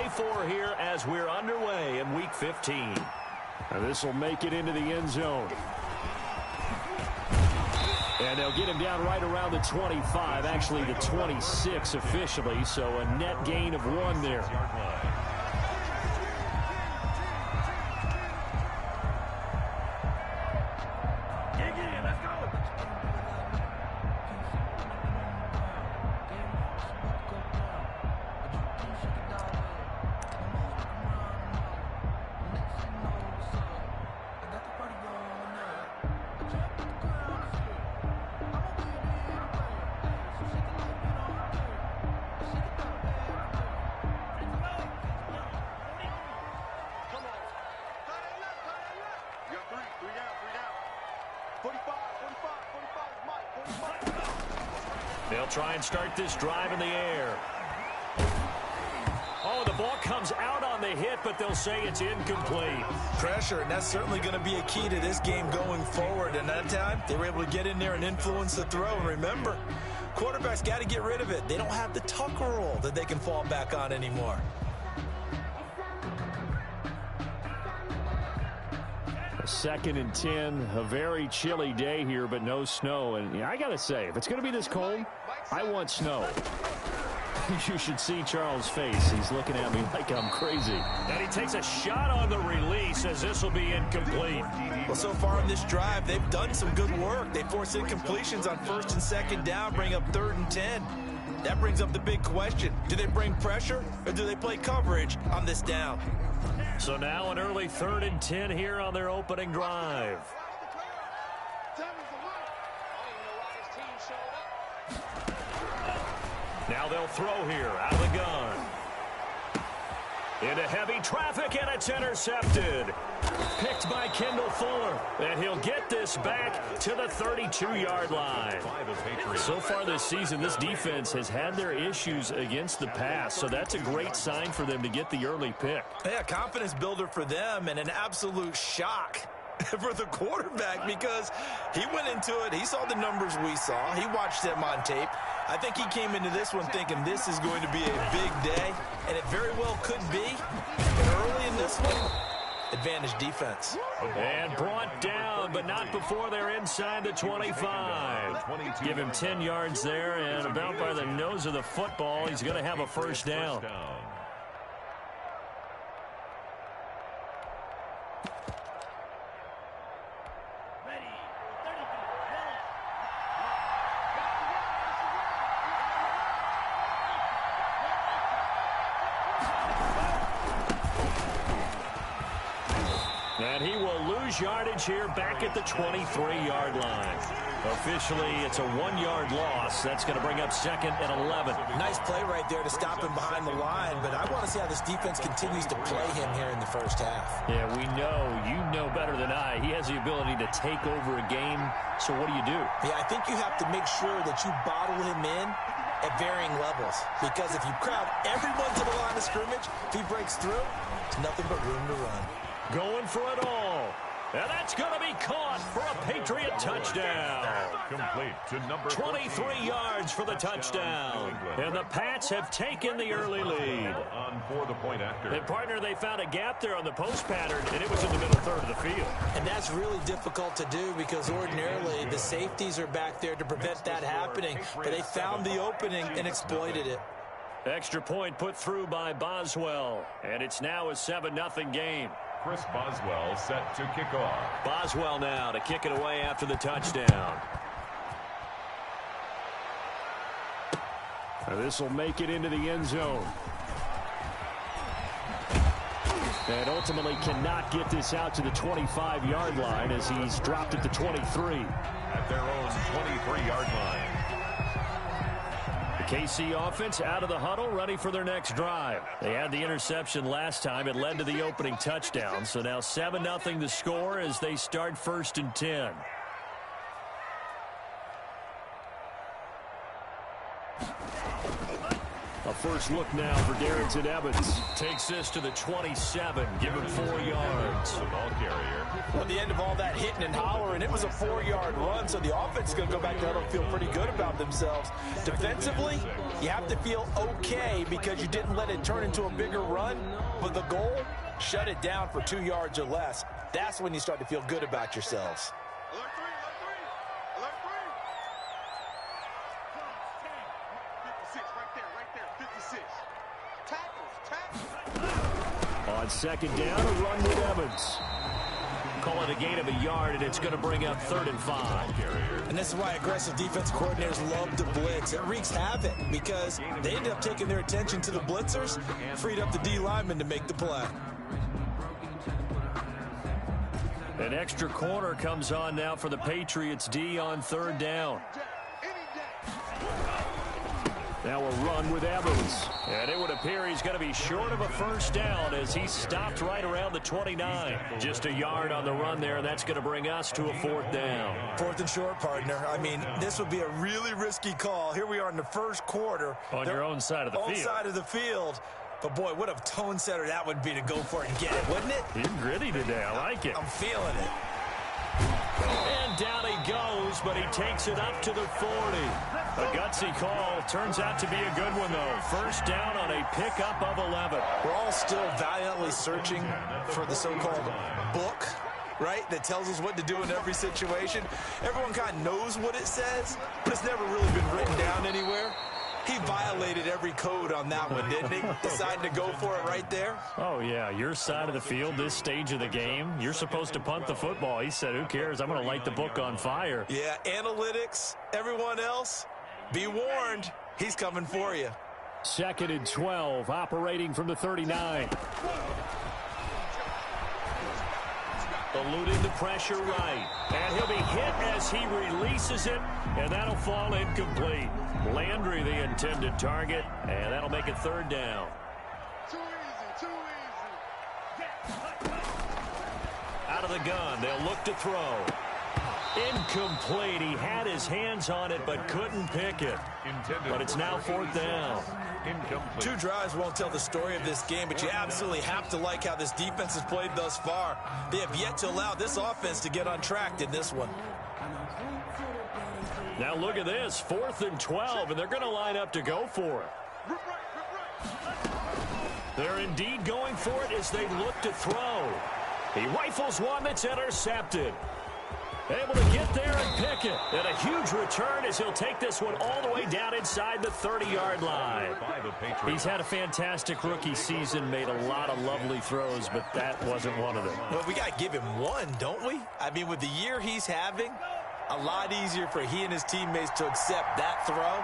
24 here as we're underway in Week 15. This will make it into the end zone. And they'll get him down right around the 25, actually the 26 officially, so a net gain of 1 there. They'll try and start this drive in the air. Oh, the ball comes out on the hit, but they'll say it's incomplete. Pressure, and that's certainly going to be a key to this game going forward. And that time, they were able to get in there and influence the throw. And remember, quarterbacks got to get rid of it. They don't have the Tucker rule that they can fall back on anymore. Second and 10, a very chilly day here, but no snow. And I got to say, if it's going to be this cold, I want snow. You should see Charles' face. He's looking at me like I'm crazy. And he takes a shot on the release as this will be incomplete. Well, so far in this drive, they've done some good work. They force incompletions on 1st and 2nd down, bring up 3rd and 10. That brings up the big question. Do they bring pressure or do they play coverage on this down? So now an early 3rd and 10 here on their opening drive. Now they'll throw here out of the gun. Into heavy traffic, and it's intercepted. Picked by Kendall Fuller. And he'll get this back to the 32-yard line. So far this season, this defense has had their issues against the pass, so that's a great sign for them to get the early pick. Yeah, confidence builder for them and an absolute shock for the quarterback because he went into it. He saw the numbers we saw. He watched them on tape. I think he came into this one thinking this is going to be a big day, and it very well could be. But early in this one, advantage defense. And brought down, but not before they're inside the 25. Give him 10 yards there, and about by the nose of the football, he's going to have a first down. And he will lose yardage here back at the 23-yard line. Officially, it's a 1-yard loss. That's going to bring up 2nd and 11. Nice play right there to stop him behind the line, but I want to see how this defense continues to play him here in the first half. Yeah, we know. You know better than I. He has the ability to take over a game, so what do you do? Yeah, I think you have to make sure that you bottle him in at varying levels, because if you crowd everyone to the line of scrimmage, if he breaks through, it's nothing but room to run. Going for it all. And that's going to be caught for a Patriot touchdown. Complete to number 23 yards for the touchdown. And the Pats have taken the early lead. On for the point after. And, partner, they found a gap there on the post pattern, and it was in the middle third of the field. And that's really difficult to do because ordinarily the safeties are back there to prevent that happening. But they found the opening and exploited it. Extra point put through by Boswell. And it's now a 7-0 game. Chris Boswell set to kick off. Boswell now to kick it away after the touchdown. This will make it into the end zone. And ultimately cannot get this out to the 25-yard line as he's dropped at the 23. At their own 23-yard line. KC offense out of the huddle, ready for their next drive. They had the interception last time. It led to the opening touchdown. So now 7-0 the score as they start 1st and 10. A first look now for Darrington Evans. Takes this to the 27. Give him 4 yards. The ball carrier. At the end of all that hitting and hollering, it was a 4-yard run, so the offense is going to go back to huddle and feel pretty good about themselves. Defensively, you have to feel okay because you didn't let it turn into a bigger run, but the goal, shut it down for 2 yards or less. That's when you start to feel good about yourselves. On second down, a run with Evans. Call it a gain of a yard, and it's going to bring up 3rd and 5. And this is why aggressive defensive coordinators love to blitz. It wreaks havoc because they ended up taking their attention to the blitzers, freed up the D lineman to make the play. An extra corner comes on now for the Patriots D on 3rd down. Now a run with Evans. And it would appear he's going to be short of a first down as he stopped right around the 29. Just a yard on the run there, and that's going to bring us to a 4th down. 4th and short, partner. I mean, this would be a really risky call. Here we are in the first quarter. On your own side of the field. Own side of the field. But, boy, what a tone setter that would be to go for it and get it, wouldn't it? You're gritty today. I like it. I'm feeling it. And down he goes, but he takes it up to the 40. A gutsy call. Turns out to be a good one, though. First down on a pickup of 11. We're all still valiantly searching for the so-called book, right, that tells us what to do in every situation. Everyone kind of knows what it says, but it's never really been written down anywhere. He violated every code on that one, didn't he? Deciding to go for it right there. Oh, yeah. Your side of the field, this stage of the game, you're supposed to punt the football. He said, who cares? I'm going to light the book on fire. Yeah, analytics, everyone else, be warned. He's coming for you. 2nd and 12, operating from the 39. Eluding the pressure right. And he'll be hit as he releases it, and that'll fall incomplete. Landry, the intended target, and that'll make it 3rd down. Too easy. Out of the gun, they'll look to throw. Incomplete. He had his hands on it, but couldn't pick it. But it's now 4th down. Incomplete. 2 drives won't tell the story of this game, but you absolutely have to like how this defense has played thus far. They have yet to allow this offense to get on track in this one. Now look at this, 4th and 12, and they're going to line up to go for it. They're indeed going for it as they look to throw. He rifles one that's intercepted. Able to get there and pick it. And a huge return as he'll take this one all the way down inside the 30-yard line. He's had a fantastic rookie season, made a lot of lovely throws, but that wasn't one of them. Well, we got to give him one, don't we? I mean, with the year he's having, a lot easier for he and his teammates to accept that throw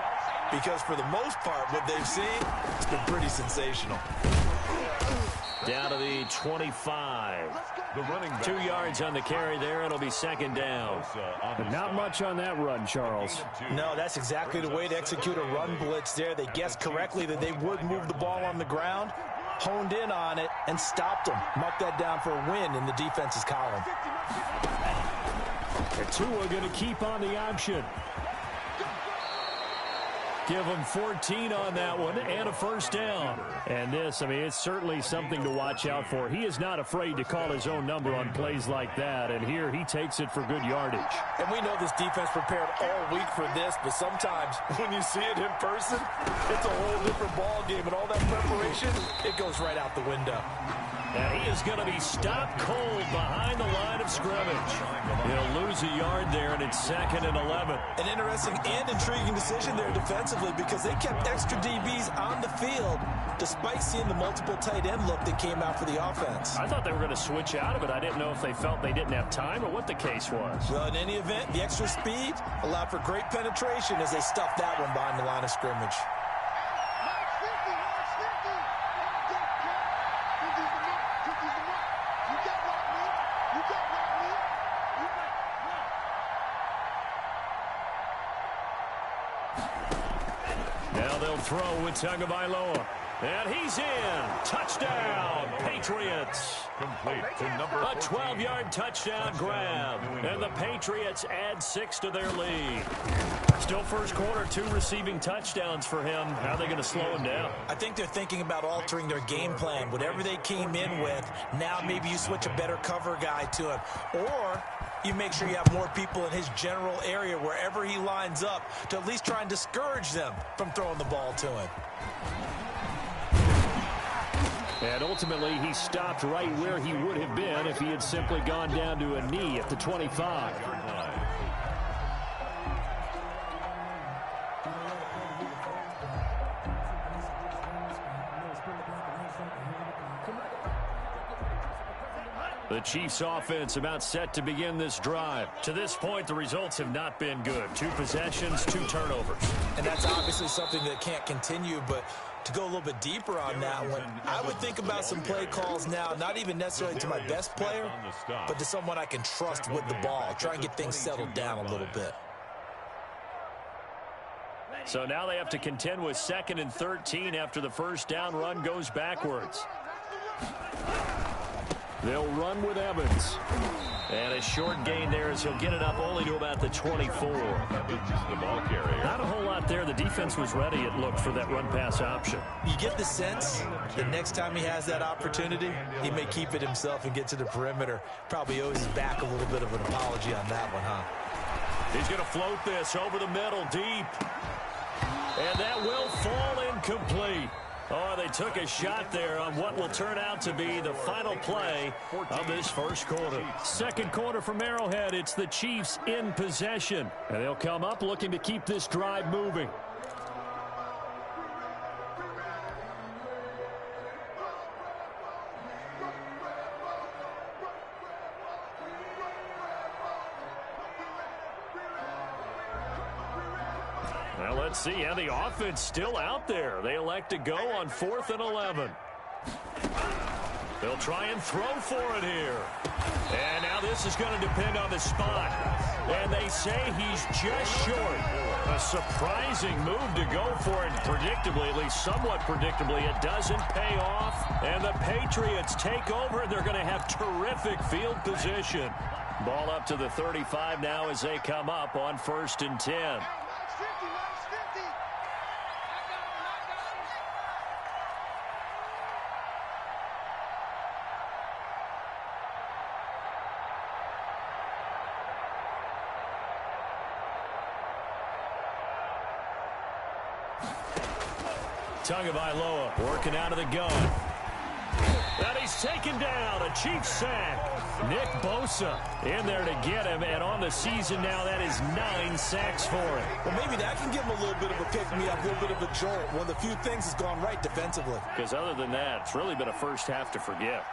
because for the most part, what they've seen, it's been pretty sensational. Down to the 25. The running back. 2 yards on the carry there. It'll be 2nd down. But not much on that run, Charles. No, that's exactly the way to execute a run blitz there. They guessed correctly that they would move the ball on the ground, honed in on it, and stopped them. Mark that down for a win in the defense's column. And Tua going to keep on the option. Give him 14 on that one and a first down. And this, I mean, it's certainly something to watch out for. He is not afraid to call his own number on plays like that, and here he takes it for good yardage. And we know this defense prepared all week for this, but sometimes when you see it in person, it's a whole different ball game, and all that preparation, it goes right out the window. And he is going to be stopped cold behind the line of scrimmage. He'll lose a yard there, and it's 2nd and 11. An interesting and intriguing decision there defensively because they kept extra DBs on the field despite seeing the multiple tight end look that came out for the offense. I thought they were going to switch out of it. I didn't know if they felt they didn't have time or what the case was. Well, in any event, the extra speed allowed for great penetration as they stuffed that one behind the line of scrimmage. Now they'll throw with Tagovailoa. And he's in. Touchdown, Patriots. Complete to number A 12-yard touchdown grab. And the Patriots add 6 to their lead. Still first quarter, 2 receiving touchdowns for him. How are they going to slow him down? I think they're thinking about altering their game plan. Whatever they came in with, now maybe you switch a better cover guy to him. Or you make sure you have more people in his general area wherever he lines up to at least try and discourage them from throwing the ball to him. And ultimately, he stopped right where he would have been if he had simply gone down to a knee at the 25. The Chiefs offense about set to begin this drive. To this point, the results have not been good. 2 possessions, 2 turnovers. And that's obviously something that can't continue, but to go a little bit deeper on that one, I would think about some play calls now, not even necessarily to my best player, but to someone I can trust with the ball. Try and get things settled down a little bit. So now they have to contend with 2nd and 13 after the first down run goes backwards. They'll run with Evans. And a short gain there as he'll get it up only to about the 24. The ball carrier. Not a whole lot there. The defense was ready, it looked, for that run-pass option. You get the sense that next time he has that opportunity, he may keep it himself and get to the perimeter. Probably owes his back a little bit of an apology on that one, huh? He's going to float this over the middle, deep. And that will fall incomplete. Oh, they took a shot there on what will turn out to be the final play of this first quarter. Second quarter from Arrowhead, it's the Chiefs in possession. And they'll come up looking to keep this drive moving. Well, let's see how the offense still out there. They elect to go on 4th and 11. They'll try and throw for it here. And now this is going to depend on the spot. And they say he's just short. A surprising move to go for it. Predictably, at least somewhat predictably, it doesn't pay off. And the Patriots take over, and they're going to have terrific field position. Ball up to the 35 now as they come up on 1st and 10. Tagovailoa working out of the gun. And he's taken down. A Chiefs sack. Nick Bosa in there to get him. And on the season now, that is 9 sacks for him. Well, maybe that can give him a little bit of a pick-me-up, a little bit of a jolt. One of the few things has gone right defensively. Because other than that, it's really been a first half to forget.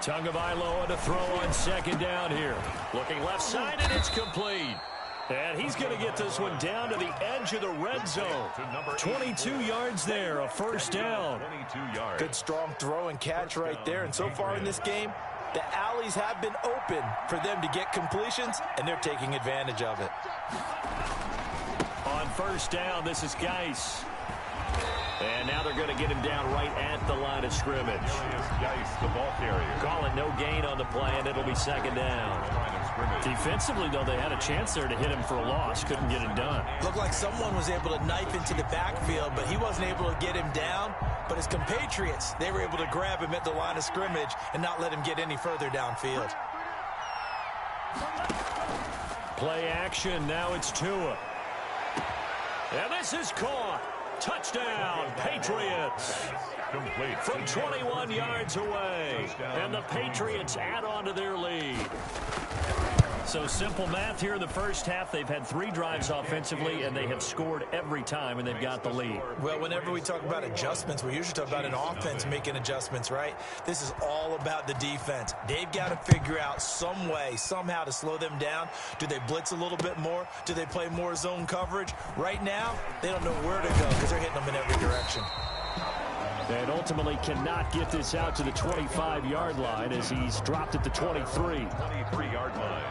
Tagovailoa to throw on 2nd down here. Looking left side, and it's complete. And he's going to get this one down to the edge of the red zone. 22 yards there, a first down. 22 yards. Good strong throw and catch right there. And so far in this game, the alleys have been open for them to get completions, and they're taking advantage of it. On 1st down, this is Geis. And now they're going to get him down right at the line of scrimmage. Geis, the ball carrier. Call it no gain on the play, and it'll be 2nd down. Defensively, though, they had a chance there to hit him for a loss. Couldn't get it done. Looked like someone was able to knife into the backfield, but he wasn't able to get him down. But his compatriots, they were able to grab him at the line of scrimmage and not let him get any further downfield. Play action. Now it's Tua. And this is caught. Touchdown, Patriots. Complete. From 21 yards away. And the Patriots add on to their lead. So simple math here in the first half. They've had 3 drives offensively, and they have scored every time, and they've got the lead. Well, whenever we talk about adjustments, we usually talk about an offense making adjustments, right? This is all about the defense. They've got to figure out some way, somehow to slow them down. Do they blitz a little bit more? Do they play more zone coverage? Right now, they don't know where to go because they're hitting them in every direction. And ultimately cannot get this out to the 25-yard line as he's dropped at the 23. 23-yard line.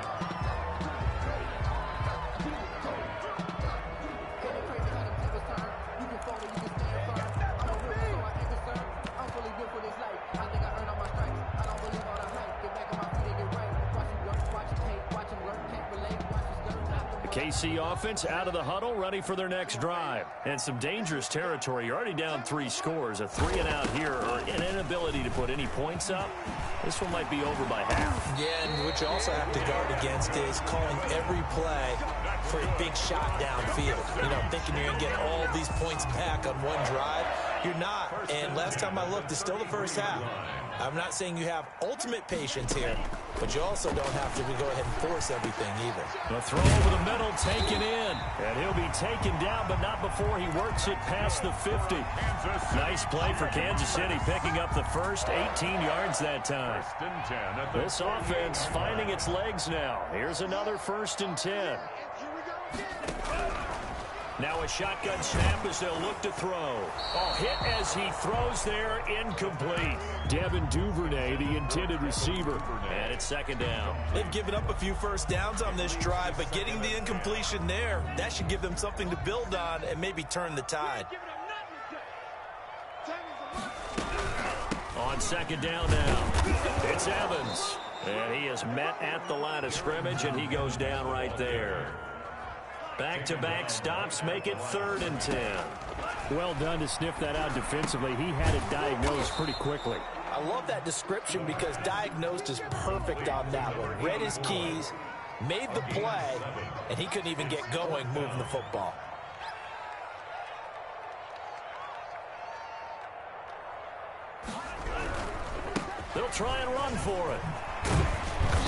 KC offense out of the huddle, ready for their next drive. And some dangerous territory. You're already down 3 scores. A 3-and-out here, or an inability to put any points up. This one might be over by half. Yeah, and what you also have to guard against is calling every play for a big shot downfield. You know, thinking you're going to get all these points back on one drive. You're not. And last time I looked, it's still the first half. I'm not saying you have ultimate patience here, but you also don't have to go ahead and force everything either. The throw over the middle taken in. And he'll be taken down, but not before he works it past the 50. Nice play for Kansas City, picking up the first 18 yards that time. This offense finding its legs now. Here's another 1st and 10. Now a shotgun snap as they'll look to throw. Oh, hit as he throws there, incomplete. Devin Duvernay, the intended receiver. And it's 2nd down. They've given up a few first downs on this drive, but getting the incompletion there, that should give them something to build on and maybe turn the tide. On 2nd down now, it's Evans. And he is met at the line of scrimmage, and he goes down right there. Back-to-back stops make it 3rd and 10. Well done to sniff that out defensively. He had it diagnosed pretty quickly. I love that description because diagnosed is perfect on that one. Read his keys, made the play, and he couldn't even get going moving the football. They'll try and run for it.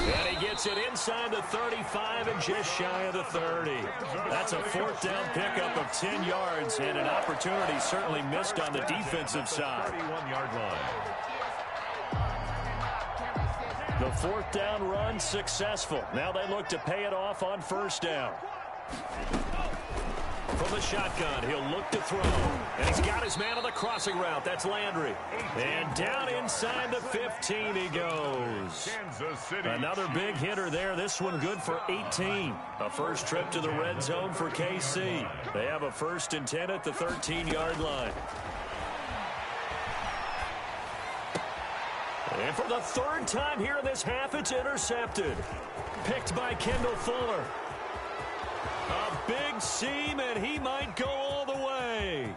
And he gets it inside the 35 and just shy of the 30. That's a 4th down pickup of 10 yards and an opportunity certainly missed on the defensive side. 31-yard line. The 4th down run successful. Now they look to pay it off on 1st down. From the shotgun, he'll look to throw. And he's got his man on the crossing route. That's Landry. And down inside the 15 he goes. Another big hitter there. This one good for 18. A first trip to the red zone for KC. They have a 1st and 10 at the 13-yard line. And for the 3rd time here in this half, it's intercepted. Picked by Kendall Fuller. A big seam, and he might go all the way.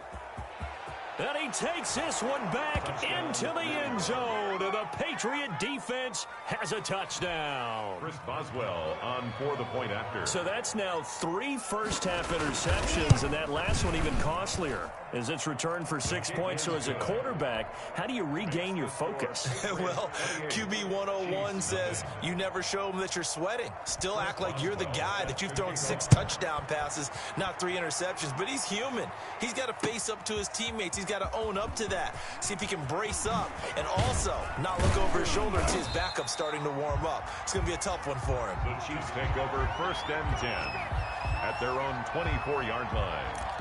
And he takes this one back into the end zone. And the Patriot defense has a touchdown. Chris Boswell on for the point after. So that's now 3 first-half interceptions, and that last one even costlier as it's returned for 6 points. So as a quarterback, how do you regain your focus? Well, QB 101 says you never show them that you're sweating. Still act like you're the guy that you've thrown 6 touchdown passes, not 3 interceptions. But he's human. He's got to face up to his teammates. He's got to own up to that. See if he can brace up and also not look over his shoulder and see his backup starting to warm up. It's going to be a tough one for him. The Chiefs take over 1st and 10 at their own 24-yard line.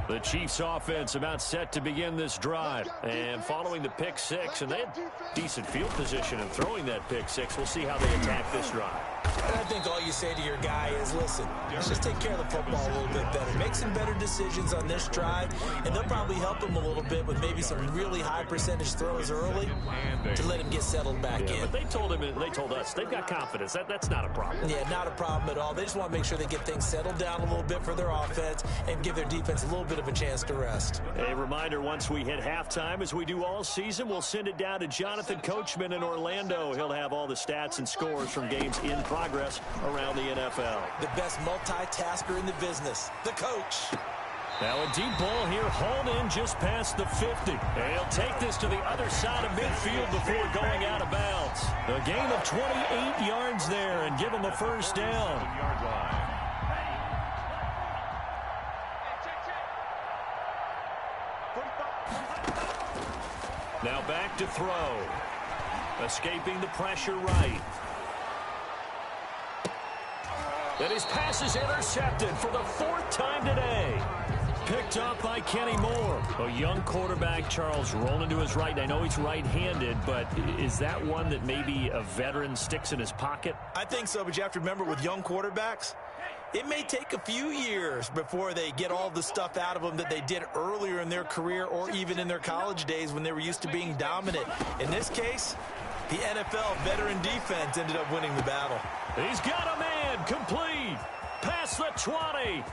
The Chiefs offense about set to begin this drive. And following the pick 6, and they had decent field position in throwing that pick 6. We'll see how they attack this drive. And I think all you say to your guy is, listen, let's just take care of the football a little bit better. Make some better decisions on this drive, and they'll probably help him a little bit with maybe some really high percentage throws early to let him get settled back in. But they told him, they told us, they've got confidence. That's not a problem. Yeah, not a problem at all. They just want to make sure they get things settled down a little bit for their offense and give their defense a little bit of a chance to rest. A reminder, once we hit halftime, as we do all season, we'll send it down to Jonathan Coachman in Orlando. He'll have all the stats and scores from games in progress around the NFL. The best multitasker in the business, the coach. Now a deep ball here, hauled in just past the 50. And he'll take this to the other side of midfield before going out of bounds. A gain of 28 yards there and give him a 1st down. Now back to throw. Escaping the pressure right. And his pass is intercepted for the 4th time today. Picked up by Kenny Moore. A young quarterback, Charles, rolling to his right. I know he's right-handed, but is that one that maybe a veteran sticks in his pocket? I think so, but you have to remember with young quarterbacks, It may take a few years before they get all the stuff out of them that they did earlier in their career or even in their college days when they were used to being dominant. In this case, the NFL veteran defense ended up winning the battle. He's got a man complete. Past the 20.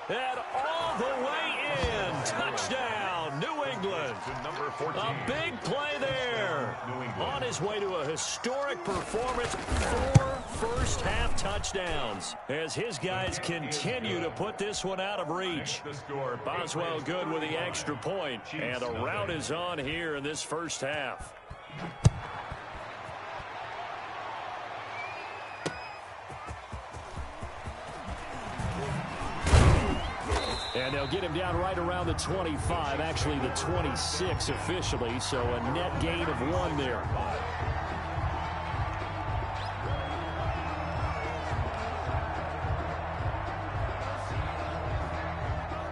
And all the way in. Touchdown, New England. A big play there. On his way to a historic performance. 4 first-half touchdowns as his guys continue to put this one out of reach. Boswell good with the extra point, and the rout is on here in this first half. And they'll get him down right around the 25, actually the 26 officially, so a net gain of 1 there.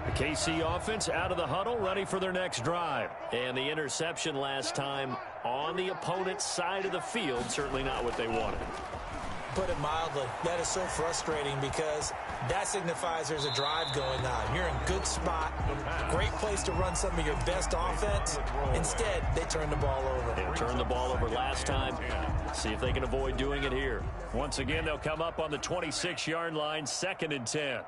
The KC offense out of the huddle, ready for their next drive. And the interception last time on the opponent's side of the field, certainly not what they wanted. Put it mildly, that is so frustrating because that signifies there's a drive going on. You're in a good spot, great place to run some of your best offense. Instead, they turn the ball over. They turned the ball over last time. See if they can avoid doing it here. Once again, they'll come up on the 26-yard line, 2nd and 10.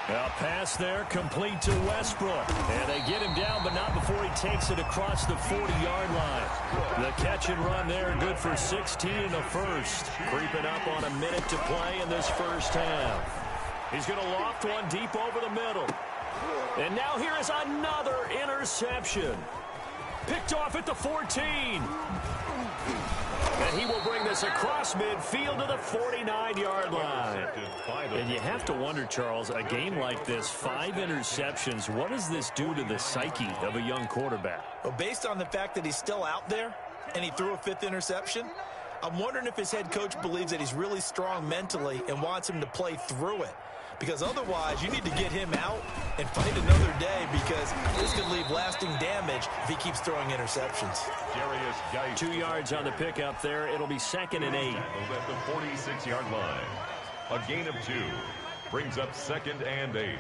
A pass there, complete to Westbrook. And they get him down, but not before he takes it across the 40-yard line. The catch and run there, good for 16 in the first. Creeping up on a minute to play in this first half. He's going to loft one deep over the middle. And now here is another interception. Picked off at the 14. And he will bring this across midfield to the 49-yard line. And you have to wonder, Charles, a game like this, 5 interceptions, what does this do to the psyche of a young quarterback? Well, based on the fact that he's still out there and he threw a 5th interception, I'm wondering if his head coach believes that he's really strong mentally and wants him to play through it. Because otherwise, you need to get him out and fight another day because this could leave lasting damage if he keeps throwing interceptions. 2 yards on the pickup there. It'll be 2nd and 8. At the 46-yard line. A gain of 2 brings up 2nd and 8.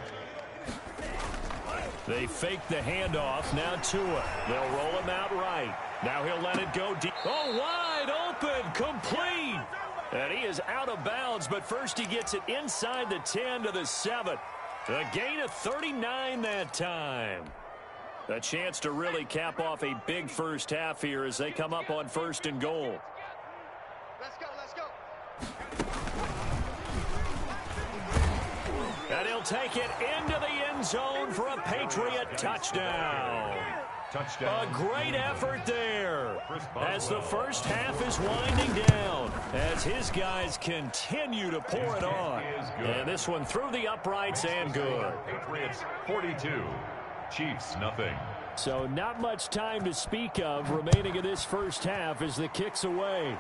They fake the handoff. Now Tua. They'll roll him out right. Now he'll let it go deep. Oh, wide open. Complete. And he is out of bounds, but first he gets it inside the 10 to the 7. A gain of 39 that time. A chance to really cap off a big first half here as they come up on 1st and goal. Let's go, let's go. And he'll take it into the end zone for a Patriot touchdown. A great effort there as the first half is winding down as his guys continue to pour it on. And this one through the uprights and good. Patriots 42, Chiefs nothing. So not much time to speak of remaining in this first half as the kick's away.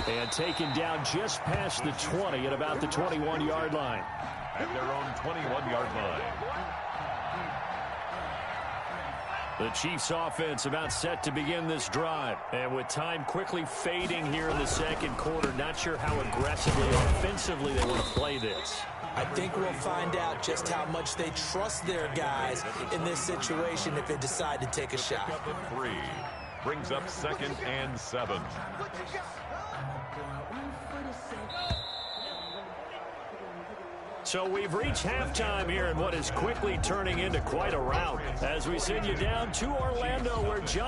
And taken down just past the 20 at about the 21-yard line. At their own 21-yard line. The Chiefs offense about set to begin this drive. And with time quickly fading here in the second quarter, not sure how aggressively or offensively they want to play this. I think we'll find out just how much they trust their guys in this situation if they decide to take a shot. 3 brings up 2nd and 7. So we've reached halftime here in what is quickly turning into quite a rout as we send you down to Orlando where Jonathan